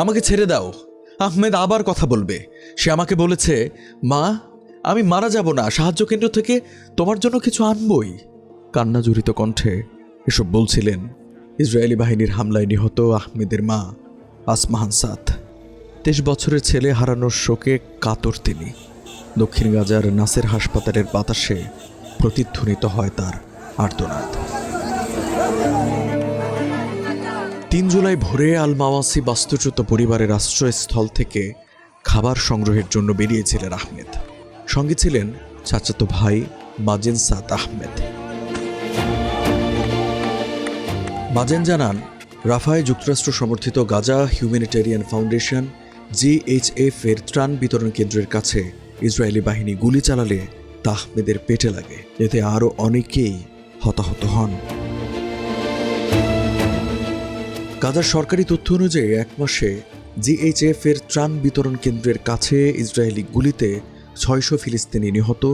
আমাকে ছেড়ে দাও। আহমেদ আবার কথা বলবে। সে আমাকে বলেছে, মা আমি মারা যাব না, সাহায্য কেন্দ্র থেকে তোমার জন্য কিছু আনবই। কান্নাজড়িত কণ্ঠে এসব বলছিলেন ইসরায়েলি বাহিনীর হামলায় নিহত আহমেদের মা আসমাহান সাদ। 23 বছরের ছেলে হারানোর শোকে কাতর তিনি। দক্ষিণ গাজার নাসের হাসপাতালের বাতাসে প্রতিধ্বনিত হয় তার আর্তনাদ। 3 জুলাই ভোরে আল মাওয়াসি বাস্তুচ্যুত পরিবারের আশ্রয়স্থল থেকে খাবার সংগ্রহের জন্য বেরিয়েছিলেন আহমেদ। সঙ্গে ছিলেন চাচাতো ভাই মাজেন সাদ আহমেদ। মাজেন জানান, রাফায় যুক্তরাষ্ট্র সমর্থিত গাজা হিউম্যানিটেরিয়ান ফাউন্ডেশন GHF এর ত্রাণ বিতরণ কেন্দ্রের কাছে ইসরায়েলি বাহিনী গুলি চালালে তা আহমেদের পেটে লাগে। এতে আরও অনেকেই হতাহত হন। গাজার সরকারি তথ্য অনুযায়ী 1 মাসে GHF এর ত্রাণ বিতরণ কেন্দ্রের কাছে ইসরায়েলি গুলিতে 600 ফিলিস্তিনি নিহত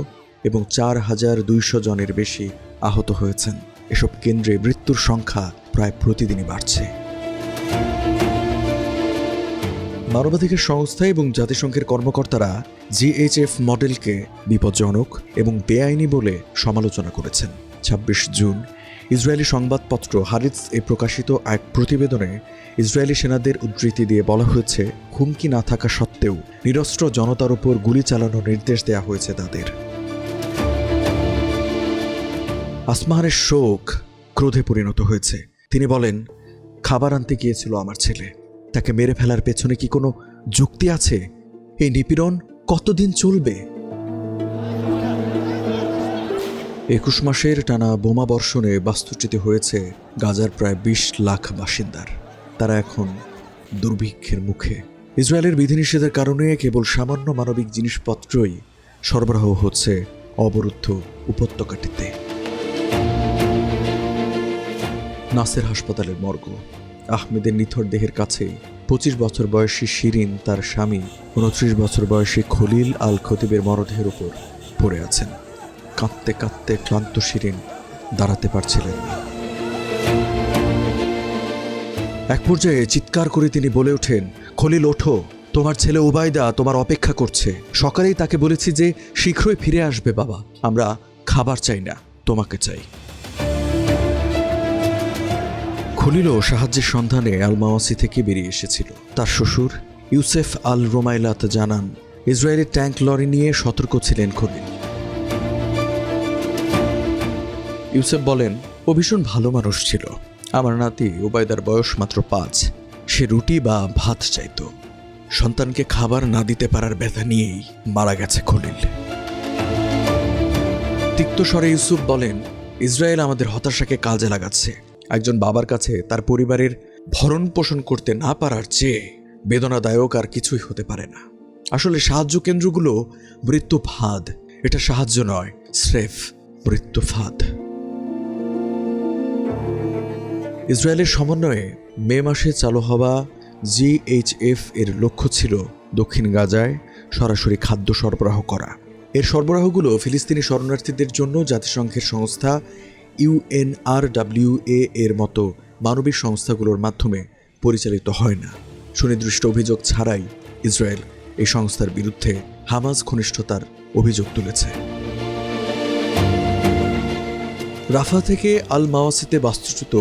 এবং 4200 জনের বেশি আহত হয়েছেন। এসব কেন্দ্রে মৃত্যুর সংখ্যা প্রায় প্রতিদিনই বাড়ছে। মানবাধিকার সংস্থা এবং জাতিসংঘের কর্মকর্তারা GHF মডেলকে বিপজ্জনক এবং বেআইনি বলে সমালোচনা করেছেন। 26 জুন ইসরায়েলি সংবাদপত্র হারিৎজ প্রকাশিত এক প্রতিবেদনে ইসরায়েলি সেনাদের উদ্ধৃতি দিয়ে বলা হয়েছে, হুমকি না থাকা সত্ত্বেও নিরস্ত্র জনতার উপর গুলি চালানোর নির্দেশ দেওয়া হয়েছে তাদের। আসমাহানের শোক ক্রোধে পরিণত হয়েছে। তিনি বলেন, খাবার আনতে গিয়েছিল আমার ছেলে, তাকে মেরে ফেলার পেছনে কি কোনো যুক্তি আছে? এই নিপীড়ন কতদিন চলবে? 21 মাসের টানা বোমা বর্ষণে বাস্তুচ্যুত হয়েছে গাজার প্রায় 20 লাখ বাসিন্দার। তারা এখন দুর্ভিক্ষের মুখে। ইসরায়েলের বিধিনিষেধের কারণে কেবল সামান্য মানবিক জিনিসপত্রই সরবরাহ হচ্ছে অবরুদ্ধ উপত্যকাটিতে। নাসের হাসপাতালের মর্গ। আহমেদের নিথর দেহের কাছেই 25 বছর বয়সী শিরিন তার স্বামী 29 বছর বয়সী খলিল আল খতিবের মরদেহের উপর পড়ে আছেন। কাঁদতে কাঁদতে ক্লান্ত শিরিন দাঁড়াতে পারছিলেন না। এক পর্যায়ে চিৎকার করে তিনি বলে ওঠেন, খলিল ওঠো, তোমার ছেলে উবাইদা তোমার অপেক্ষা করছে। সকালেই তাকে বলেছি যে শীঘ্রই ফিরে আসবে বাবা, আমরা খাবার চাই না, তোমাকে চাই। খলিলও সাহায্যের সন্ধানে আল মাওয়াসি থেকে বেরিয়ে এসেছিল। তার শ্বশুর ইউসেফ আল রোমাইলাত জানান, ইসরায়েলি ট্যাঙ্ক লরি নিয়ে সতর্ক ছিলেন খলিল। ইউসেফ বলেন, ও ভীষণ ভালো মানুষ ছিল। আমার নাতি উবাইদার বয়স মাত্র 5। সে রুটি বা ভাত চাইত। সন্তানকে খাবার না দিতে পারার ব্যথা নিয়েই মারা গেছে খলিল। তিক্ত স্বরে ইউসুফ বলেন, ইসরায়েল আমাদের হতাশাকে কাজে লাগাচ্ছে। একজন বাবার কাছে তার পরিবারের ভরণ পোষণ করতে না পারার চেয়ে বেদনাদায়ক আর কিছুই হতে পারে না। আসলে সাহায্য কেন্দ্রগুলো মৃত্যু ফাঁদ। এটা সাহায্য নয়, স্রেফ মৃত্যু ফাঁদ। ইসরায়েলের সমন্বয়ে মে মাসে চালু হওয়া GHF এর লক্ষ্য ছিল দক্ষিণ গাজায় সরাসরি খাদ্য সরবরাহ করা। এর সরবরাহগুলো ফিলিস্তিনি শরণার্থীদের জন্য জাতিসংঘের সংস্থা UNRWA এর মতো মানবিক সংস্থাগুলোর মাধ্যমে পরিচালিত হয় না। সুনির্দিষ্ট অভিযোগ ছাড়াই ইসরায়েল এই সংস্থার বিরুদ্ধে হামাস ঘনিষ্ঠতার অভিযোগ তুলেছে। রাফা থেকে আল মাওয়াসিতে বাস্তুচ্যুত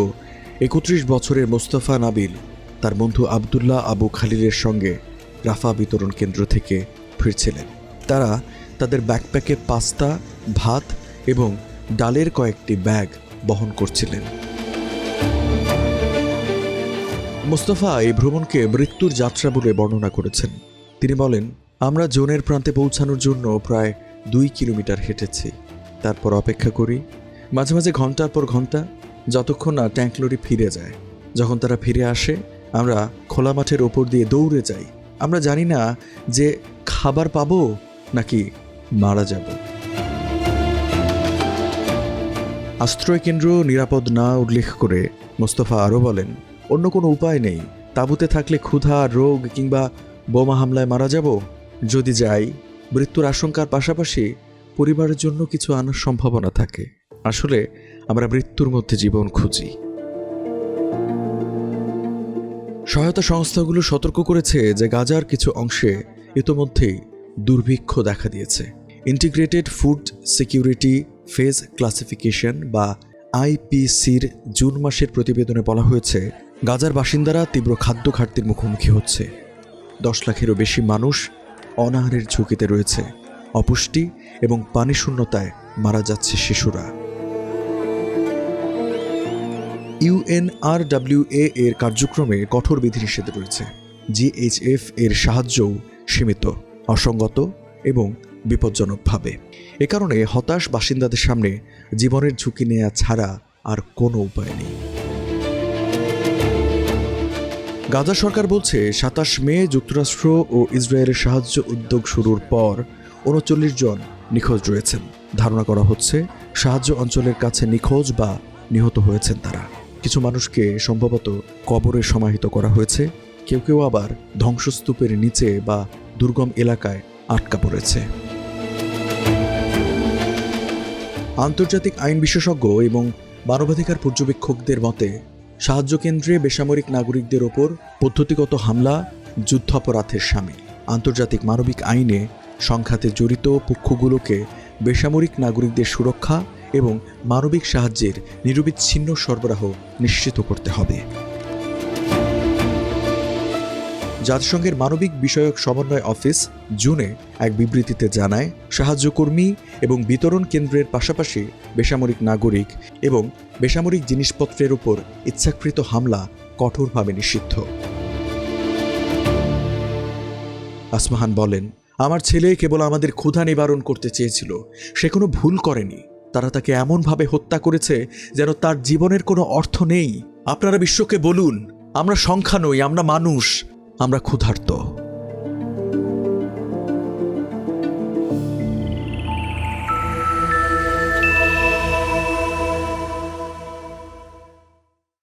31 বছরের মোস্তফা নাবিল তার বন্ধু আবদুল্লাহ আবু খালিলের সঙ্গে রাফা বিতরণ কেন্দ্র থেকে ফিরছিলেন। তারা তাদের ব্যাকপ্যাকে পাস্তা, ভাত এবং ডালের কয়েকটি ব্যাগ বহন করছিলেন। মোস্তফা এই ভ্রমণকে মৃত্যুর যাত্রা বলে বর্ণনা করেছেন। তিনি বলেন, আমরা জোনের প্রান্তে পৌঁছানোর জন্য প্রায় 2 কিলোমিটার হেঁটেছি। তারপর অপেক্ষা করি, মাঝে মাঝে ঘন্টার পর ঘন্টা, যতক্ষণ না ট্যাঙ্ক লরি ফিরে যায়। যখন তারা ফিরে আসে, আমরা খোলা মাঠের ওপর দিয়ে দৌড়ে যাই। আমরা জানি না যে খাবার পাবো নাকি মারা যাব। আশ্রয় কেন্দ্র নিরাপদ না উল্লেখ করে মোস্তফা আরও বলেন, অন্য কোনো উপায় নেই। তাঁবুতে থাকলে ক্ষুধা, রোগ কিংবা বোমা হামলায় মারা যাব। যদি যাই, মৃত্যুর আশঙ্কার পাশাপাশি পরিবারের জন্য কিছু আনার সম্ভাবনা থাকে। আসলে আমরা মৃত্যুর মধ্যে জীবন খুঁজি। সহায়তা সংস্থাগুলো সতর্ক করেছে যে গাজার কিছু অংশে ইতোমধ্যেই দুর্ভিক্ষ দেখা দিয়েছে। Integrated food security phase classification বা আইপিসির জুন মাসের প্রতিবেদনে বলা হয়েছে, গাজার বাসিন্দারা তীব্র খাদ্য ঘাটতির মুখোমুখি হচ্ছে। 10 লাখেরও বেশি মানুষ অনাহারের ঝুঁকিতে রয়েছে। অপুষ্টি এবং পানি শূন্যতায় মারা যাচ্ছে শিশুরা। UNRWA এর কার্যক্রমে কঠোর বিধিনিষেধ রয়েছে। GHF এর সাহায্যও সীমিত, অসঙ্গত এবং বিপজ্জনকভাবে। এ কারণে হতাশ বাসিন্দাদের সামনে জীবনের ঝুঁকি নেওয়া ছাড়া আর কোনো উপায় নেই। গাজা সরকার বলছে 27 মে যুক্তরাষ্ট্র ও ইসরায়েলের সাহায্য উদ্যোগ শুরুর পর 39 জন নিখোঁজ রয়েছেন। ধারণা করা হচ্ছে সাহায্য অঞ্চলের কাছে নিখোঁজ বা নিহত হয়েছেন তারা। কিছু মানুষকে সম্ভবত কবরে সমাহিত করা হয়েছে, কেউ কেউ আবার ধ্বংসস্তূপের নিচে বা দুর্গম এলাকায় আটকা পড়েছে। আন্তর্জাতিক আইন বিশেষজ্ঞ এবং মানবাধিকার পর্যবেক্ষকদের মতে সাহায্য কেন্দ্রে বেসামরিক নাগরিকদের ওপর পদ্ধতিগত হামলা যুদ্ধাপরাধের শামিল। আন্তর্জাতিক মানবিক আইনে সংঘাতে জড়িত পক্ষগুলোকে বেসামরিক নাগরিকদের সুরক্ষা এবং মানবিক সাহায্যের নিরবিচ্ছিন্ন সরবরাহ নিশ্চিত করতে হবে। জাতিসংঘের মানবিক বিষয়ক সমন্বয় অফিস জুনে এক বিবৃতিতে জানায়, সাহায্যকর্মী এবং বিতরণ কেন্দ্রের পাশাপাশি বেসামরিক নাগরিক এবং বেসামরিক জিনিসপত্রের উপর ইচ্ছাকৃত হামলা কঠোরভাবে নিষিদ্ধ। আসমাহান বলেন, আমার ছেলে কেবল আমাদের ক্ষুধা নিবারণ করতে চেয়েছিল, সে কোনো ভুল করেনি। তারা তাকে এমনভাবে হত্যা করেছে যেন তার জীবনের কোনো অর্থ নেই। আপনারা বিশ্বকে বলুন, আমরা সংখ্যা নই, আমরা মানুষ, আমরা ক্ষুধার্ত।